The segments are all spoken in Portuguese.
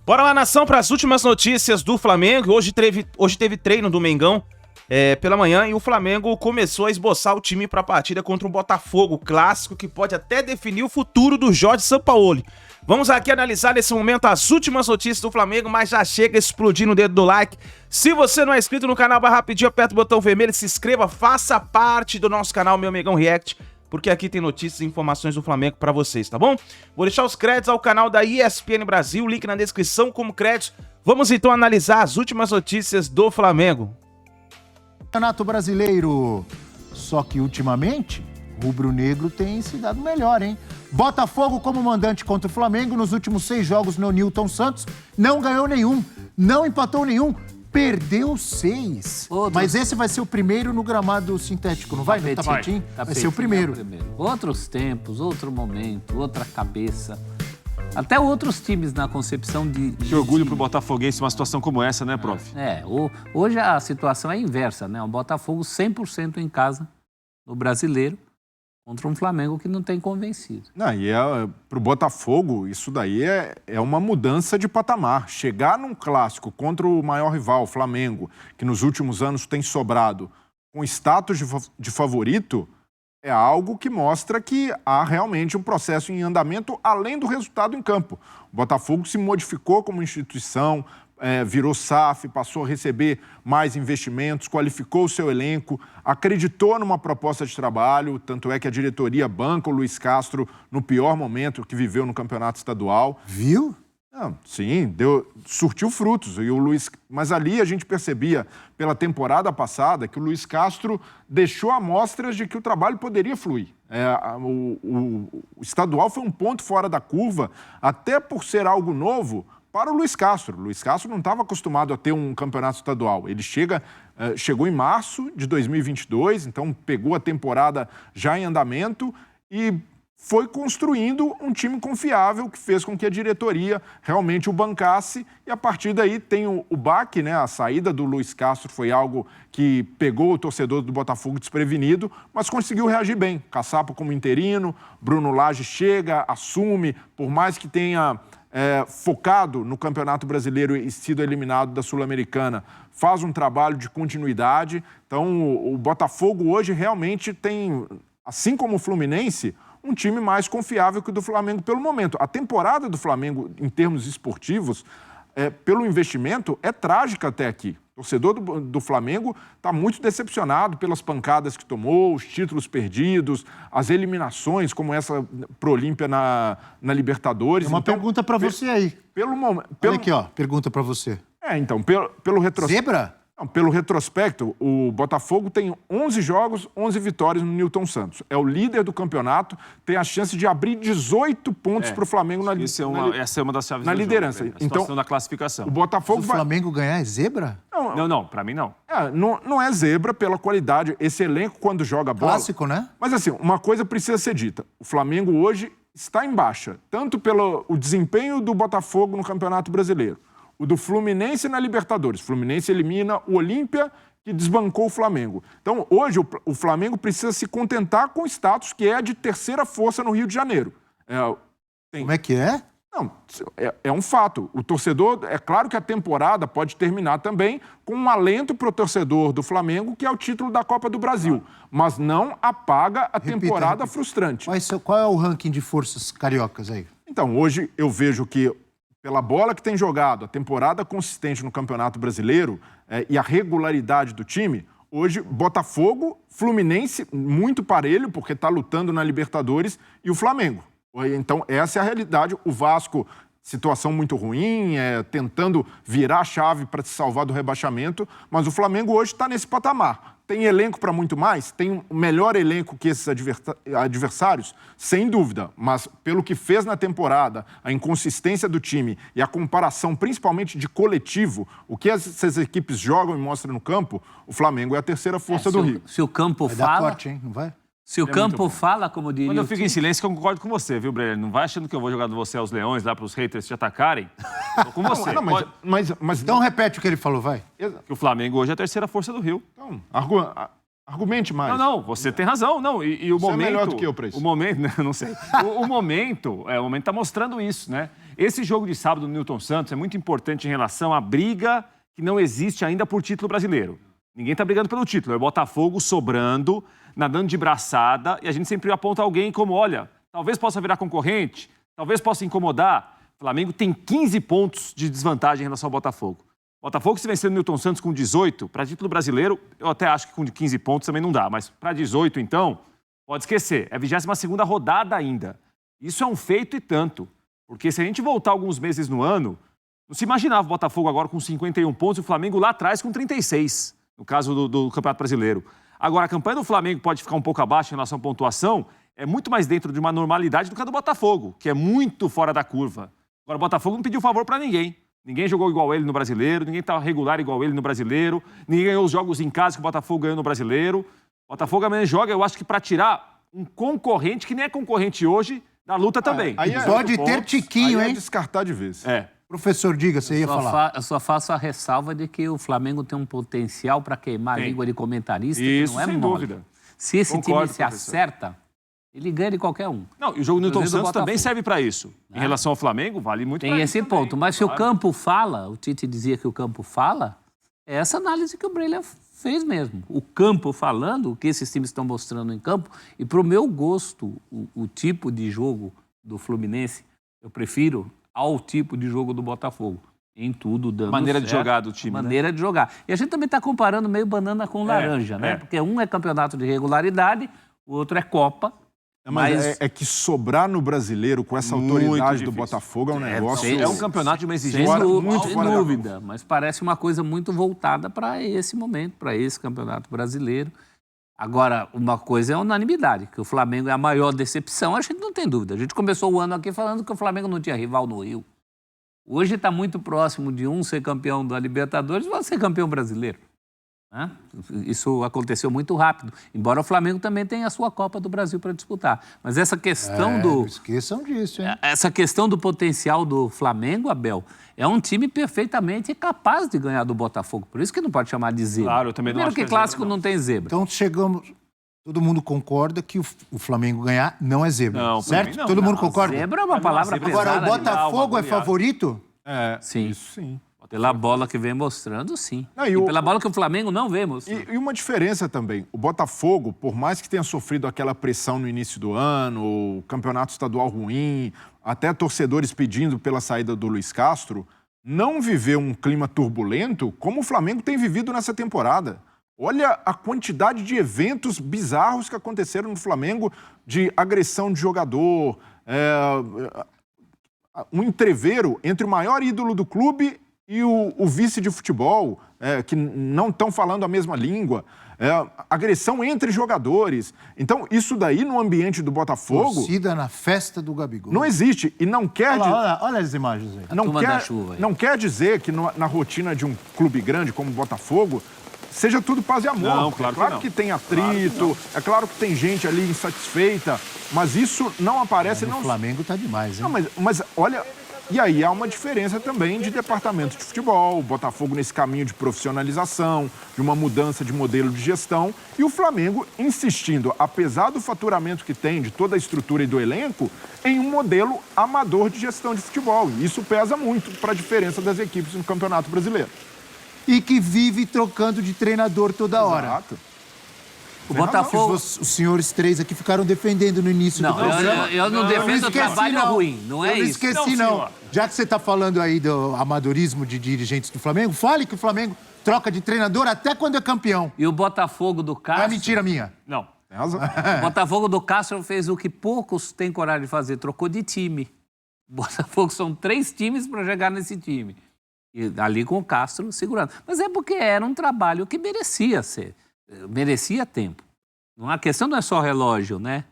Bora lá, nação, para as últimas notícias do Flamengo. Hoje teve treino do Mengão pela manhã e o Flamengo começou a esboçar o time para a partida contra o Botafogo, clássico que pode até definir o futuro do Jorge Sampaoli. Vamos aqui analisar nesse momento as últimas notícias do Flamengo, mas já chega explodindo o dedo do like. Se você não é inscrito no canal, vai rapidinho, aperta o botão vermelho, se inscreva, faça parte do nosso canal Meu Mengão React, porque aqui tem notícias e informações do Flamengo pra vocês, tá bom? Vou deixar os créditos ao canal da ESPN Brasil, link na descrição como créditos. Vamos então analisar as últimas notícias do Flamengo. Campeonato Brasileiro. Só que ultimamente, rubro-negro tem se dado melhor, hein? Botafogo como mandante contra o Flamengo nos últimos 6 jogos no Newton Santos, não ganhou nenhum, não empatou nenhum. Perdeu 6. Mas esse vai ser o primeiro no gramado sintético, não vai? No tapetinho? Vai ser o primeiro. Outros tempos, outro momento, outra cabeça. Até outros times na concepção de... Que orgulho pro botafoguense uma situação como essa, né, prof? Hoje a situação é inversa, né? O Botafogo 100% em casa, no Brasileiro, contra um Flamengo que não tem convencido. Pro Botafogo, isso daí é uma mudança de patamar. Chegar num clássico contra o maior rival, o Flamengo, que nos últimos anos tem sobrado com status de favorito, é algo que mostra que há realmente um processo em andamento além do resultado em campo. O Botafogo se modificou como instituição, virou SAF, passou a receber mais investimentos, qualificou o seu elenco, acreditou numa proposta de trabalho, tanto é que a diretoria banca o Luiz Castro no pior momento que viveu no campeonato estadual. Viu? Sim, surtiu frutos. Mas ali a gente percebia, pela temporada passada, que o Luiz Castro deixou amostras de que o trabalho poderia fluir. O estadual foi um ponto fora da curva, até por ser algo novo para o Luiz Castro. O Luiz Castro não estava acostumado a ter um campeonato estadual. Ele chegou em março de 2022, então pegou a temporada já em andamento e foi construindo um time confiável que fez com que a diretoria realmente o bancasse e a partir daí tem o baque, né? A saída do Luiz Castro foi algo que pegou o torcedor do Botafogo desprevenido, mas conseguiu reagir bem. Caçapa como interino, Bruno Lage chega, assume, por mais que tenha focado no Campeonato Brasileiro e sido eliminado da Sul-Americana, faz um trabalho de continuidade. Então o Botafogo hoje realmente tem, assim como o Fluminense, um time mais confiável que o do Flamengo pelo momento. A temporada do Flamengo, em termos esportivos, pelo investimento, é trágica até aqui. O torcedor do Flamengo está muito decepcionado pelas pancadas que tomou, os títulos perdidos, as eliminações, como essa pro Olímpia na Libertadores. Tem uma pergunta para você aí. Olha aqui, ó, pergunta para você. Pelo retrospecto... Zebra? Não, pelo retrospecto, o Botafogo tem 11 jogos, 11 vitórias no Newton Santos. É o líder do campeonato, tem a chance de abrir 18 pontos para o Flamengo essa é uma das chaves na liderança. Jogo, então, da classificação. O Botafogo Se o Flamengo ganhar, é zebra? Não, para mim não. Não é zebra pela qualidade. Esse elenco, quando joga bola... Clássico, né? Mas assim, uma coisa precisa ser dita. O Flamengo hoje está em baixa, tanto pelo desempenho do Botafogo no Campeonato Brasileiro, o do Fluminense na Libertadores. O Fluminense elimina o Olímpia, que desbancou o Flamengo. Então, hoje, o Flamengo precisa se contentar com o status que é de terceira força no Rio de Janeiro. Como é que é? Não, é um fato. O torcedor, é claro que a temporada pode terminar também com um alento para o torcedor do Flamengo, que é o título da Copa do Brasil. Mas não apaga a temporada frustrante. Mas qual é o ranking de forças cariocas aí? Então, hoje eu vejo que pela bola que tem jogado, a temporada consistente no Campeonato Brasileiro e a regularidade do time, hoje Botafogo, Fluminense, muito parelho, porque está lutando na Libertadores, e o Flamengo. Então, essa é a realidade. O Vasco, situação muito ruim, tentando virar a chave para se salvar do rebaixamento, mas o Flamengo hoje está nesse patamar. Tem elenco para muito mais? Tem um melhor elenco que esses adversários? Sem dúvida, mas pelo que fez na temporada, a inconsistência do time e a comparação principalmente de coletivo, o que essas equipes jogam e mostram no campo, o Flamengo é a terceira força do Rio. Se o campo vai fala... dar corte, hein? Não vai? Se o campo fala, como diria... Quando eu fico em silêncio, eu concordo com você, viu, Breno? Não vai achando que eu vou jogar você aos leões lá para os haters te atacarem. Tô com você. Mas então repete o que ele falou, vai. Que o Flamengo hoje é a terceira força do Rio. Então, argumente mais. Não, você tem razão. Não, e o você momento... é melhor do que eu para isso. O momento, não sei. O momento tá mostrando isso, né? Esse jogo de sábado no Newton Santos é muito importante em relação à briga que não existe ainda por título brasileiro. Ninguém está brigando pelo título, é o Botafogo sobrando, nadando de braçada, e a gente sempre aponta alguém como, olha, talvez possa virar concorrente, talvez possa incomodar. O Flamengo tem 15 pontos de desvantagem em relação ao Botafogo. O Botafogo, se vencer no Newton Santos com 18, para título brasileiro, eu até acho que com 15 pontos também não dá, mas para 18, então, pode esquecer. É a 22ª rodada ainda. Isso é um feito e tanto. Porque se a gente voltar alguns meses no ano, não se imaginava o Botafogo agora com 51 pontos e o Flamengo lá atrás com 36, no caso do Campeonato Brasileiro. Agora, a campanha do Flamengo pode ficar um pouco abaixo em relação à pontuação, é muito mais dentro de uma normalidade do que a do Botafogo, que é muito fora da curva. Agora, o Botafogo não pediu favor para ninguém. Ninguém jogou igual ele no Brasileiro, ninguém estava regular igual ele no Brasileiro, ninguém ganhou os jogos em casa que o Botafogo ganhou no Brasileiro. O Botafogo amanhã joga, eu acho que para tirar um concorrente, que nem é concorrente hoje, da luta também. Aí pode ter tiquinho, aí hein? É descartar de vez. Professor, diga, você ia falar. Eu só faço a ressalva de que o Flamengo tem um potencial para queimar a língua de comentarista, Isso, que não é sem mole. dúvida. Se esse Concordo, time se professor. acerta, ele ganha de qualquer um. Não, e o jogo do Newton Inclusive do Santos também Botafogo. serve para isso. Em relação ao Flamengo, vale muito Tem pra esse isso também, ponto. Mas se o claro. campo fala, o Tite dizia que o campo fala, é essa análise que o Breler fez mesmo. O campo falando, o que esses times estão mostrando em campo, e para o meu gosto, o tipo de jogo do Fluminense, eu prefiro ao tipo de jogo do Botafogo. Em tudo, dando Maneira de certo, jogar do time, Maneira de jogar. E a gente também está comparando meio banana com laranja, né? Porque um é campeonato de regularidade, o outro é Copa. Mas é que sobrar no Brasileiro com essa Muito autoridade do difícil. Botafogo é um negócio... sim. É um campeonato de uma Sem, exigência muito sem fora da dúvida, mas parece uma coisa muito voltada para esse momento, para esse campeonato brasileiro. Agora, uma coisa é a unanimidade, que o Flamengo é a maior decepção, a gente não tem dúvida. A gente começou o ano aqui falando que o Flamengo não tinha rival no Rio. Hoje está muito próximo de um ser campeão da Libertadores e outro ser campeão brasileiro. Né? Isso aconteceu muito rápido, embora o Flamengo também tenha a sua Copa do Brasil para disputar. Mas essa questão Não esqueçam disso, hein? Essa questão do potencial do Flamengo, Abel, é um time perfeitamente capaz de ganhar do Botafogo. Por isso que não pode chamar de zebra. Claro, eu também não Primeiro acho que que é clássico zebra, não. não tem zebra. Então chegamos... Todo mundo concorda que o Flamengo ganhar não é zebra, Não, pra certo? mim não, Todo mundo não. concorda? Zebra é uma palavra zebra é Agora, o pesada. Botafogo é goleada. favorito? Sim. Isso sim. Pela bola que vem mostrando, sim. Não, e pela bola que o Flamengo não vê mostrando. E uma diferença também, o Botafogo, por mais que tenha sofrido aquela pressão no início do ano, o campeonato estadual ruim, até torcedores pedindo pela saída do Luiz Castro, não viveu um clima turbulento como o Flamengo tem vivido nessa temporada. Olha a quantidade de eventos bizarros que aconteceram no Flamengo, de agressão de jogador, um entreveiro entre o maior ídolo do clube e o vice de futebol, que não estão falando a mesma língua, agressão entre jogadores. Então, isso daí no ambiente do Botafogo Torcida na festa do Gabigol. não existe e não quer... Olha as imagens aí. Não turma quer, da chuva aí. não quer dizer que na rotina de um clube grande como o Botafogo seja tudo paz e amor. Não, porque claro é claro que não. que tem atrito, é claro que tem gente ali insatisfeita, mas isso não aparece... O Flamengo tá demais, hein? Não, mas olha... E aí há uma diferença também de departamento de futebol, o Botafogo nesse caminho de profissionalização, de uma mudança de modelo de gestão, e o Flamengo insistindo, apesar do faturamento que tem, de toda a estrutura e do elenco, em um modelo amador de gestão de futebol. E isso pesa muito para a diferença das equipes no Campeonato Brasileiro. E que vive trocando de treinador toda hora. Exato. O Botafogo... Os senhores três aqui ficaram defendendo no início do programa. eu não defendo o trabalho ruim, não é eu não isso. esqueci, Não, não. senhor. Já que você está falando aí do amadorismo de dirigentes do Flamengo, fale que o Flamengo troca de treinador até quando é campeão. E o Botafogo do Não Castro... é mentira minha. Não. Tem razão. O Botafogo do Castro fez o que poucos têm coragem de fazer, trocou de time. O Botafogo são 3 times para jogar nesse time. E ali com o Castro segurando. Mas é porque era um trabalho que merecia tempo. A questão não é só relógio, né?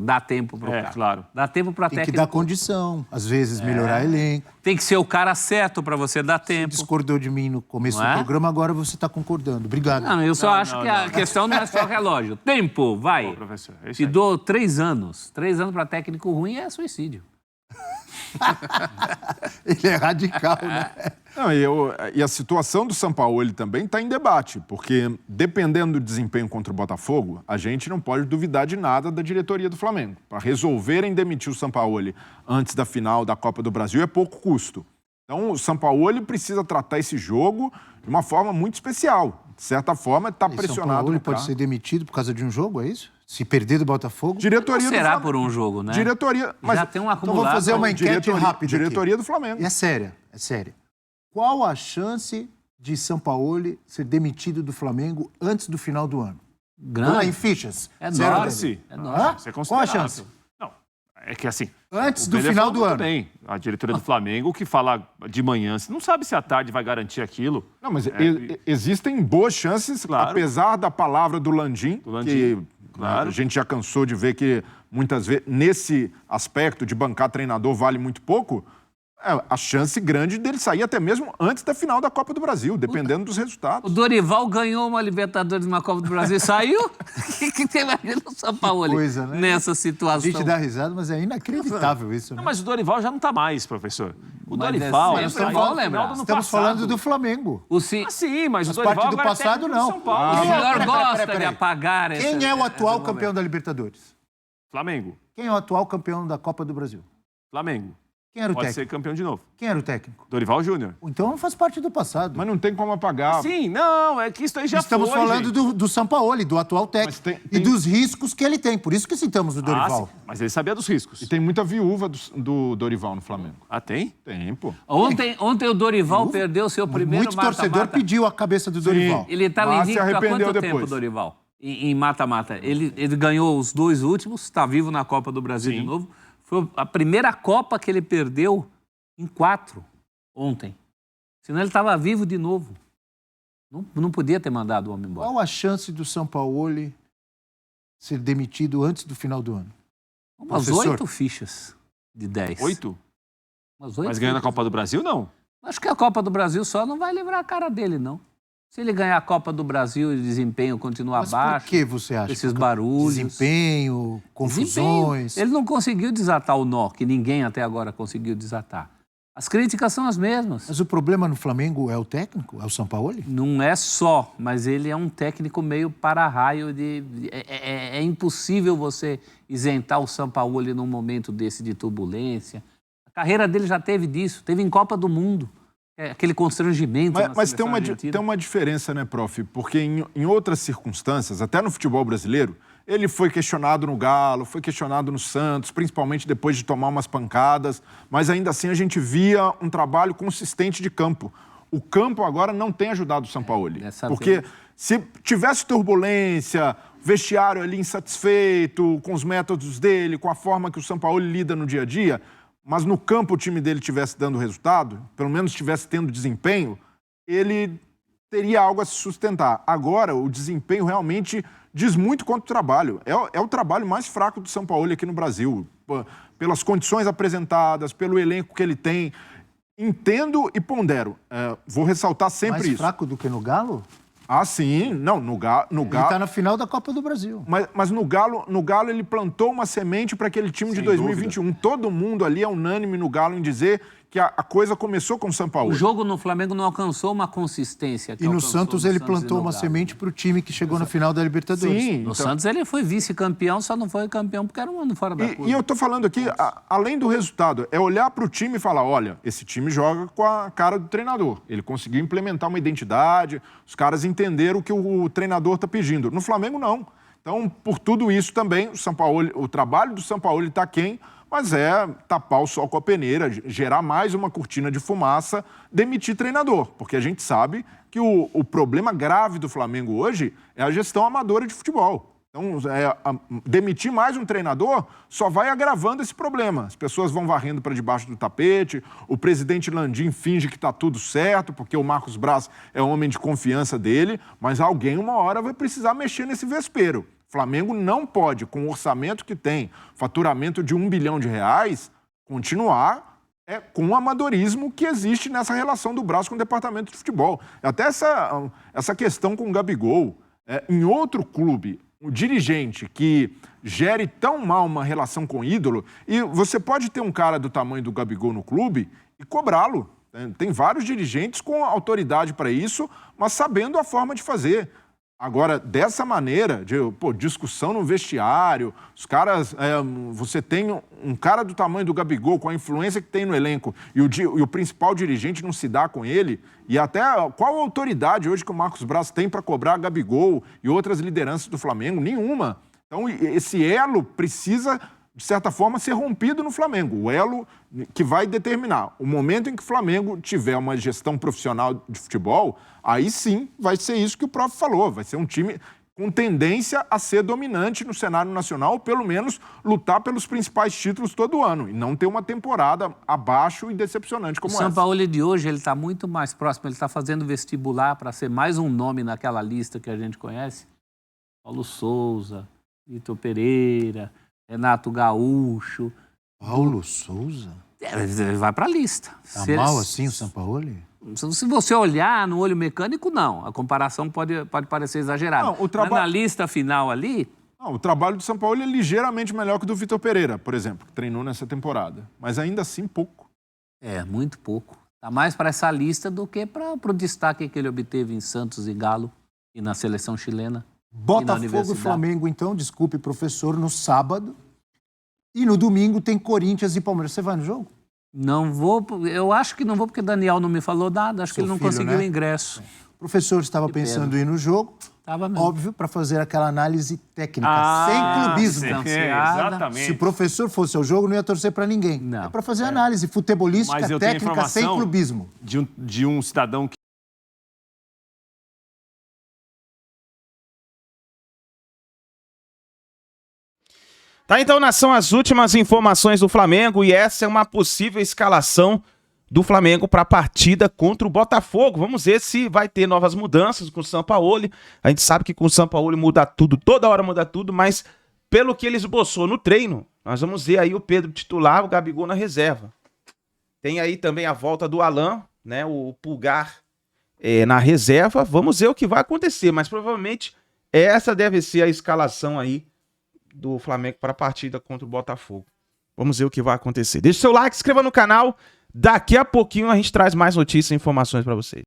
Dá tempo para o cara. Claro. Dá tempo para Tem que técnico. dar condição, às vezes melhorar elenco. Tem que ser o cara certo para você dar tempo. Discordou de mim no começo Não do é? programa, agora você está concordando. Obrigado. Não, eu só acho que a questão não é só relógio. Tempo, vai. Professor, é isso Te aí. dou 3 anos. 3 anos para técnico ruim é suicídio. Ele é radical, né? Não, e a situação do Sampaoli também está em debate, porque dependendo do desempenho contra o Botafogo, a gente não pode duvidar de nada da diretoria do Flamengo. Para resolverem demitir o Sampaoli antes da final da Copa do Brasil é pouco custo. Então o Sampaoli precisa tratar esse jogo de uma forma muito especial. De certa forma, está pressionado. O Sampaoli no pode carro. ser demitido por causa de um jogo, é isso? Se perder do Botafogo? Diretoria Não do será Flamengo. por um jogo, né? Diretoria, mas Já tem um Então acumulado. vou fazer uma enquete rápida aqui. diretoria do Flamengo. E é séria, é séria. Qual a chance de Sampaoli ser demitido do Flamengo antes do final do ano? Vamos lá, em Grande. fichas. É Zero a enorme. dez. É Hã? enorme. Isso é Qual a considerável. chance? Não, é que assim... Antes o do Pelé final falou do muito ano. Bem, a diretoria do Flamengo que fala de manhã, você não sabe se à tarde vai garantir aquilo. Não, mas existem boas chances, Claro. apesar da palavra do Landim, que claro. a gente já cansou de ver que muitas vezes, nesse aspecto de bancar treinador vale muito pouco, a chance grande dele sair até mesmo antes da final da Copa do Brasil, dependendo dos O resultados. Dorival ganhou uma Libertadores na Copa do Brasil e saiu? O que você imagina o Sampaoli coisa, né? nessa A situação? gente dá risada, mas é inacreditável isso, né? Não, mas o Dorival já não está mais, professor. O Mas Dorival... é ele sempre saiu bom no lembrar. final do ano Estamos passado. falando do Flamengo. O si... Ah, sim, mas o Mas Dorival parte do agora é passado, técnico não. do São Paulo. O senhor Peraí, gosta peraí. de apagar esse... Quem é o atual esse campeão da Libertadores? Flamengo. Quem é o atual campeão da Copa do Brasil? Flamengo. Quem era o Pode técnico? ser campeão de novo. Quem era o técnico? Dorival Júnior. Então faz parte do passado. Mas não tem como apagar. Sim, não, é que isso aí já Estamos foi, falando gente. do Sampaoli, do atual técnico. Mas E dos riscos que ele tem. Por isso que citamos o Dorival. Sim, mas ele sabia dos riscos. E tem muita viúva do Dorival no Flamengo. Ah, tem? Tem, pô. Ontem o Dorival perdeu seu primeiro Muito torcedor mata-mata. pediu a cabeça do Dorival. Ele está Mas se invicto há arrependeu quanto depois. tempo, Dorival? Em mata-mata. Ele ganhou os 2 últimos, está vivo na Copa do Brasil Sim. de novo. Foi a primeira Copa que ele perdeu em 4 ontem. Senão ele estava vivo de novo. Não podia ter mandado o homem embora. Qual a chance do Sampaoli ser demitido antes do final do ano? Umas Professor. 8 fichas de 10. 8? Umas 8 Mas ganhando a fichas. Copa do Brasil, não. Acho que a Copa do Brasil só não vai livrar a cara dele, não. Se ele ganhar a Copa do Brasil e o desempenho continuar Mas abaixo, por que você acha? esses barulhos... Desempenho, confusões. Ele não conseguiu desatar o nó, que ninguém até agora conseguiu desatar. As críticas são as mesmas. Mas o problema no Flamengo é o técnico? É o Sampaoli? Não é só, mas ele é um técnico meio para-raio de... É impossível você isentar o Sampaoli num momento desse de turbulência. A carreira dele já teve disso, teve em Copa do Mundo. Aquele constrangimento na Mas tem seleção uma, argentina. tem uma diferença, né, prof? Porque em outras circunstâncias, até no futebol brasileiro, ele foi questionado no Galo, foi questionado no Santos, principalmente depois de tomar umas pancadas, mas ainda assim a gente via um trabalho consistente de campo. O campo agora não tem ajudado o Sampaoli. dessa Porque vez. se tivesse turbulência, vestiário ali insatisfeito com os métodos dele, com a forma que o Sampaoli lida no dia a dia, mas no campo o time dele estivesse dando resultado, pelo menos estivesse tendo desempenho, ele teria algo a se sustentar. Agora, o desempenho realmente diz muito quanto o trabalho. É o trabalho mais fraco do Sampaoli aqui no Brasil. Pelas condições apresentadas, pelo elenco que ele tem. Entendo e pondero. Vou ressaltar sempre Mais isso. fraco do que no Galo? Ah, sim. Não, no Galo... Ele está na final da Copa do Brasil. Mas no Galo ele plantou uma semente para aquele time de Sem 2021. Todo mundo ali é unânime no Galo em dizer que a coisa começou com o O Sampaoli. jogo no Flamengo não alcançou uma consistência. que E no alcançou Santos no ele Santos e plantou no uma Galo. semente para o time que chegou na final da Libertadores. Sim, No então- Santos ele foi vice-campeão, só não foi campeão porque era um ano fora da curva. E eu tô falando aqui, além do resultado, é olhar para o time e falar, olha, esse time joga com a cara do treinador. Ele conseguiu implementar uma identidade, os caras entenderam o que o treinador está pedindo. No Flamengo, não. Então, por tudo isso também, o trabalho do Sampaoli está aquém, mas é tapar o sol com a peneira, gerar mais uma cortina de fumaça, demitir treinador. Porque a gente sabe que o problema grave do Flamengo hoje é a gestão amadora de futebol. Então, demitir mais um treinador só vai agravando esse problema. As pessoas vão varrendo para debaixo do tapete, o presidente Landim finge que está tudo certo, porque o Marcos Braz é um homem de confiança dele, mas alguém uma hora vai precisar mexer nesse vespeiro. O Flamengo não pode, com o orçamento que tem, faturamento de R$1 bilhão, continuar com o amadorismo que existe nessa relação do Braz com o departamento de futebol. Até essa questão com o Gabigol. Em outro clube, o dirigente que gere tão mal uma relação com o ídolo, e você pode ter um cara do tamanho do Gabigol no clube e cobrá-lo. Tem vários dirigentes com autoridade para isso, mas sabendo a forma de fazer. Agora, dessa maneira, de discussão no vestiário, os caras, você tem um cara do tamanho do Gabigol, com a influência que tem no elenco, e o principal dirigente não se dá com ele, e até qual a autoridade hoje que o Marcos Braz tem para cobrar Gabigol e outras lideranças do Flamengo? Nenhuma. Então, esse elo precisa, de certa forma, ser rompido no Flamengo. O elo que vai determinar o momento em que o Flamengo tiver uma gestão profissional de futebol, aí sim vai ser isso que o próprio falou. Vai ser um time com tendência a ser dominante no cenário nacional, ou pelo menos lutar pelos principais títulos todo ano, e não ter uma temporada abaixo e decepcionante como essa. O Sampaoli de hoje, ele está muito mais próximo, ele está fazendo vestibular para ser mais um nome naquela lista que a gente conhece. Paulo Souza, Vitor Pereira, Renato Gaúcho. Paulo Souza? Ele vai para a lista. Tá mal assim o Sampaoli? Se você olhar no olho mecânico, não. A comparação pode parecer exagerada. Não, Mas na lista final ali... Não, o trabalho do Sampaoli é ligeiramente melhor que o do Vitor Pereira, por exemplo, que treinou nessa temporada. Mas ainda assim, pouco. Muito pouco. Está mais para essa lista do que para o destaque que ele obteve em Santos e Galo e na seleção chilena. Botafogo e Flamengo, então, desculpe, professor, no sábado. E no domingo tem Corinthians e Palmeiras. Você vai no jogo? Não vou, eu acho que não vou porque o Daniel não me falou nada, acho que ele não conseguiu o ingresso. O professor estava pensando em ir no jogo, óbvio, para fazer aquela análise técnica, sem clubismo. Exatamente. Se o professor fosse ao jogo, não ia torcer para ninguém. Não. É para fazer análise futebolística, técnica, sem clubismo. De um cidadão que Tá, então, nação, as últimas informações do Flamengo, e essa é uma possível escalação do Flamengo para a partida contra o Botafogo. Vamos ver se vai ter novas mudanças com o Sampaoli. A gente sabe que com o Sampaoli muda tudo, toda hora muda tudo, mas pelo que ele esboçou no treino, nós vamos ver aí o Pedro titular, o Gabigol na reserva. Tem aí também a volta do Alan, né, o Pulgar na reserva. Vamos ver o que vai acontecer, mas provavelmente essa deve ser a escalação aí do Flamengo para a partida contra o Botafogo. Vamos ver o que vai acontecer. Deixe seu like, se inscreva no canal. Daqui a pouquinho a gente traz mais notícias e informações para vocês.